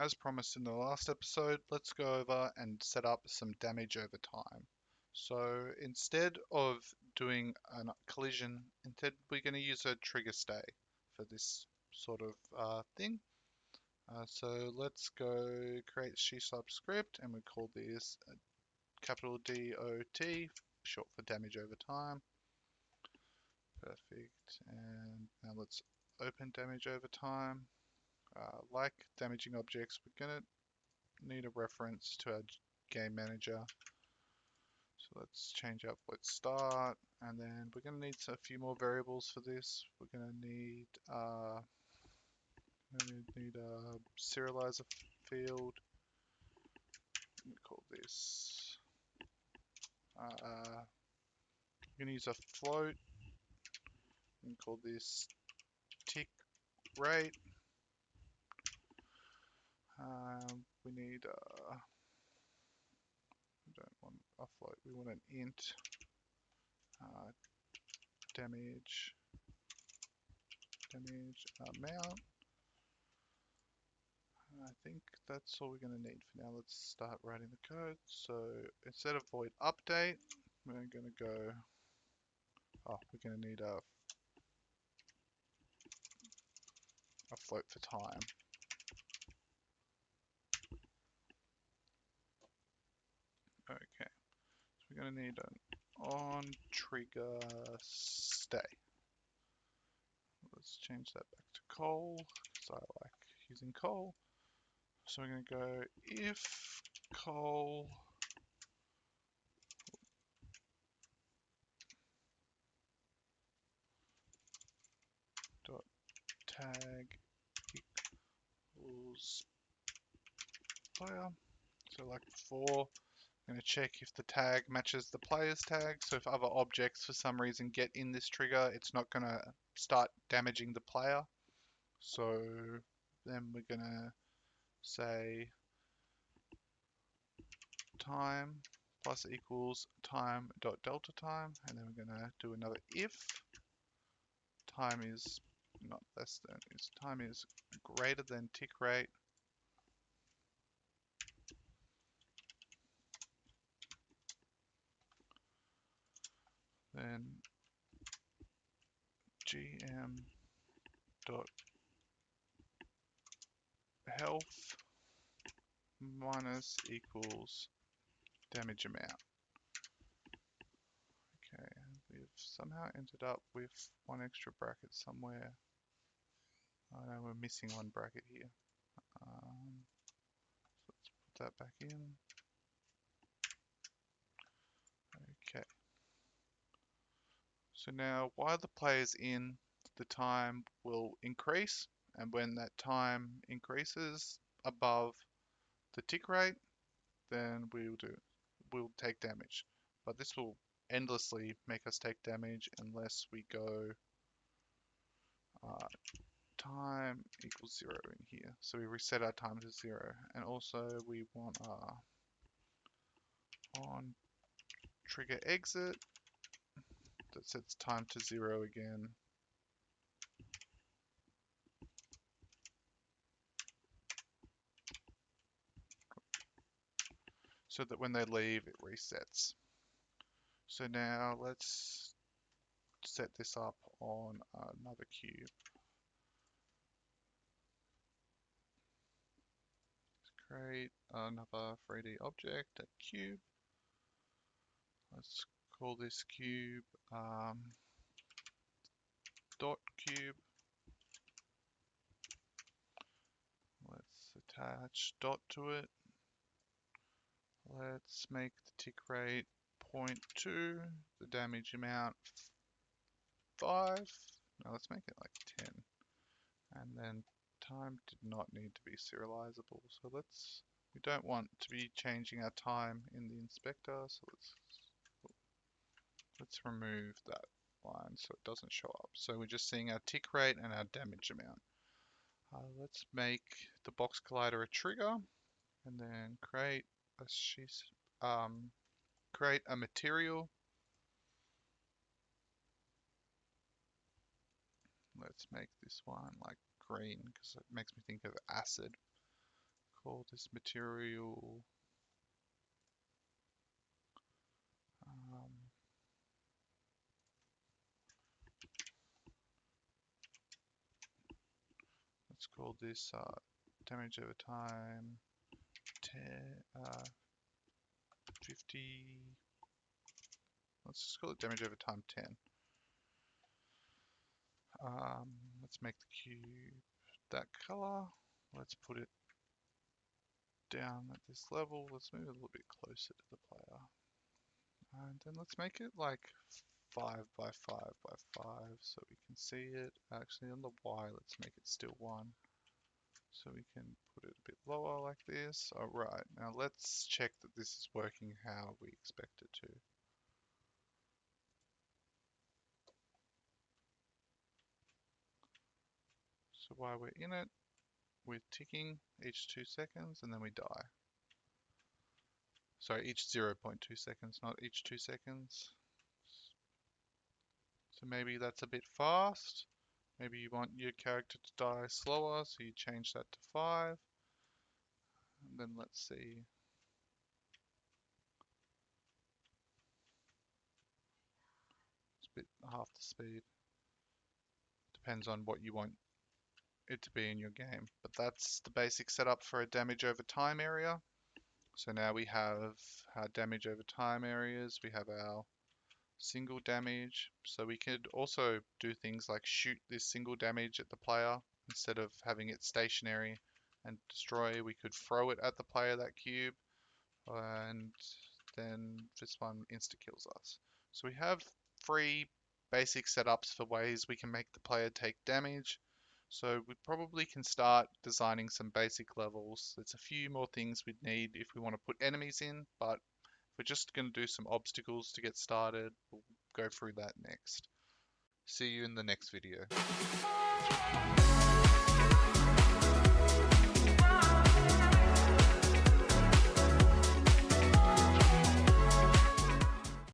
as promised in the last episode, let's go over and set up some damage over time. So instead of doing a collision, instead we're going to use a trigger stay for this sort of thing. So let's go create C# script, and we call this capital DOT, short for damage over time. Perfect. And now let's open damage over time. Like damaging objects, we're going to need a reference to our game manager. So let's change up let's start, and then we're going to need a few more variables for this. We're going to need a serializer field. We call this. We're going to use a float. We call this tick rate. We need we don't want a float. We want an int damage amount. I think that's all we're going to need for now. Let's start writing the code. So instead of void update, we're going to go, we're going to need a float for time. Okay, so we're going to need an on trigger stay. Let's change that back to col, because I like using col. So we're going to go if col dot tag equals player. So like before, I'm going to check if the tag matches the player's tag. So if other objects for some reason get in this trigger, it's not going to start damaging the player. So then we're going to say time plus equals time dot delta time, and then we're going to do another if time is not less than, time is greater than tick rate, then gm dot health minus equals damage amount. Okay, we've somehow ended up with one extra bracket somewhere. Oh no, we're missing one bracket here. So let's put that back in. Okay. So now while the player's in, the time will increase, and when that time increases above the tick rate, then we'll take damage. But this will endlessly make us take damage unless we go time equals 0 in here. So we reset our time to 0, and also we want our on trigger exit that sets time to 0 again. So that when they leave, it resets. So now let's set this up on another cube. Let's create another 3D object, a cube. Let's call this cube dot cube. Let's attach dot to it. Let's make the tick rate 0.2, the damage amount 5. Now let's make it like 10. And then time did not need to be serializable. So we don't want to be changing our time in the inspector. So let's remove that line so it doesn't show up. So we're just seeing our tick rate and our damage amount. Let's make the box collider a trigger, and then create a material. Let's make this one like green because it makes me think of acid. call this material um, let's call this damage over time 10, 50. Let's just call it damage over time 10. Let's make the cube that color. Let's put it down at this level. Let's move it a little bit closer to the player. And then let's make it like 5 by 5 by 5 so we can see it. Actually, on the Y, let's make it still 1. So we can put it a bit lower like this. Alright, now let's check that this is working how we expect it to. So while we're in it, we're ticking each 2 seconds and then we die. Sorry, each 0.2 seconds, not each 2 seconds. So maybe that's a bit fast. Maybe you want your character to die slower, so you change that to 5. And then let's see. It's a bit half the speed. Depends on what you want it to be in your game. But that's the basic setup for a damage over time area. So now we have our damage over time areas. We have our single damage. So we could also do things like shoot this single damage at the player instead of having it stationary and destroy. We could throw it at the player, that cube, and then this one insta kills us. So we have 3 basic setups for ways we can make the player take damage. So we probably can start designing some basic levels. There's a few more things we'd need if we want to put enemies in, but if we're just going to do some obstacles to get started, we'll go through that next. See you in the next video.